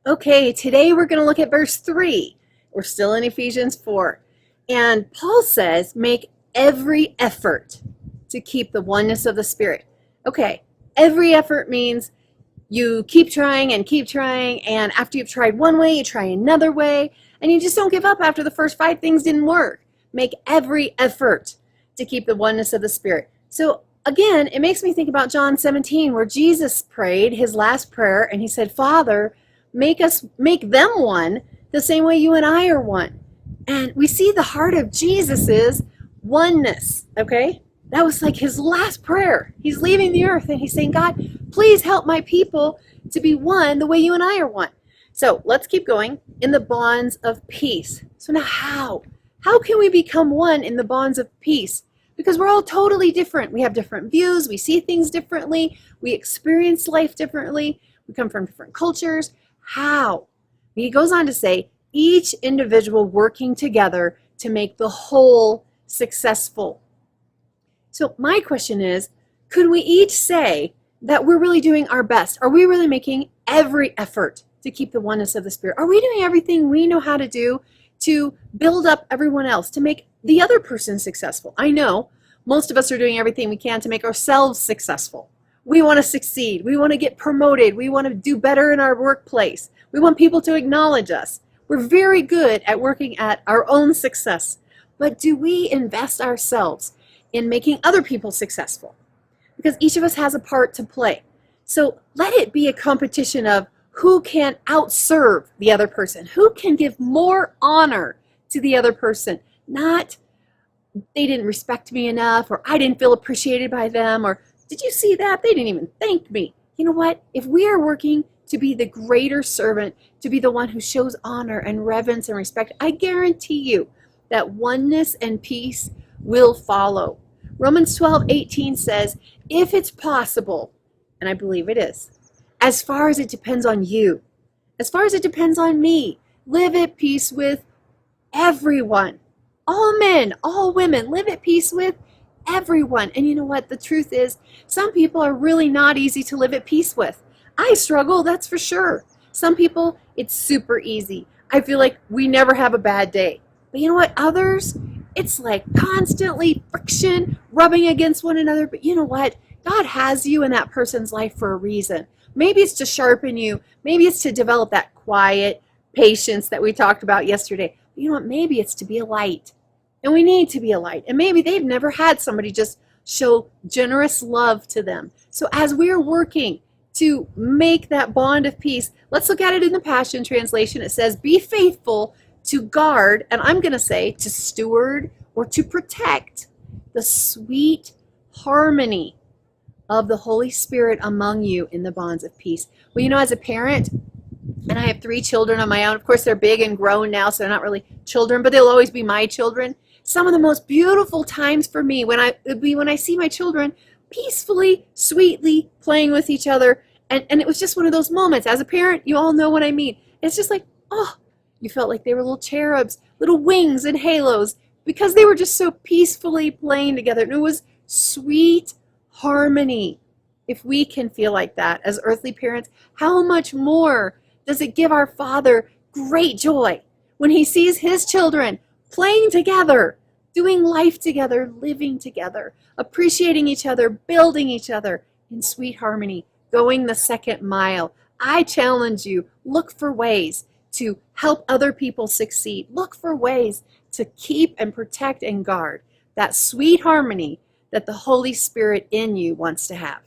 Okay, today we're going to look at verse 3. We're still in Ephesians 4. And Paul says, make every effort to keep the oneness of the Spirit. Okay, every effort means you keep trying, and after you've tried one way, you try another way, and you just don't give up after the first 5 things didn't work. Make every effort to keep the oneness of the Spirit. So again, it makes me think about John 17, where Jesus prayed his last prayer, and he said, Father, make them one the same way you and I are one. And we see the heart of Jesus is oneness, okay? That was like his last prayer. He's leaving the earth and he's saying, God, please help my people to be one the way you and I are one. So let's keep going. In the bonds of peace. So now how? How can we become one in the bonds of peace? Because we're all totally different. We have different views. We see things differently. We experience life differently. We come from different cultures. How? He goes on to say, each individual working together to make the whole successful. So my question is, could we each say that we're really doing our best? Are we really making every effort to keep the oneness of the Spirit? Are we doing everything we know how to do to build up everyone else, to make the other person successful? I know most of us are doing everything we can to make ourselves successful. We want to succeed. We want to get promoted. We want to do better in our workplace. We want people to acknowledge us. We're very good at working at our own success. But do we invest ourselves in making other people successful? Because each of us has a part to play. So let it be a competition of who can outserve the other person, who can give more honor to the other person, not they didn't respect me enough, or I didn't feel appreciated by them, or did you see that? They didn't even thank me. You know what? If we are working to be the greater servant, to be the one who shows honor and reverence and respect, I guarantee you that oneness and peace will follow. Romans 12:18 says, if it's possible, and I believe it is, as far as it depends on you, as far as it depends on me, live at peace with everyone. All men, all women, live at peace with everyone. And you know what? The truth is, some people are really not easy to live at peace with. I struggle, that's for sure. Some people, it's super easy. I feel like we never have a bad day. But you know what? Others, it's like constantly friction, rubbing against one another. But you know what? God has you in that person's life for a reason. Maybe it's to sharpen you. Maybe it's to develop that quiet patience that we talked about yesterday. But you know what? Maybe it's to be a light. And we need to be a light. And maybe they've never had somebody just show generous love to them. So as we're working to make that bond of peace, let's look at it in the Passion Translation. It says, be faithful to guard, and I'm going to say to steward or to protect the sweet harmony of the Holy Spirit among you in the bonds of peace. Well, you know, as a parent, and I have 3 children on my own. Of course, they're big and grown now, so they're not really children, but they'll always be my children. Some of the most beautiful times for me when I see my children peacefully, sweetly playing with each other. And it was just one of those moments. As a parent, you all know what I mean. It's just like, oh, you felt like they were little cherubs, little wings and halos, because they were just so peacefully playing together. And it was sweet harmony. If we can feel like that as earthly parents, how much more does it give our Father great joy when he sees his children playing together, doing life together, living together, appreciating each other, building each other in sweet harmony, going the second mile. I challenge you, look for ways to help other people succeed. Look for ways to keep and protect and guard that sweet harmony that the Holy Spirit in you wants to have.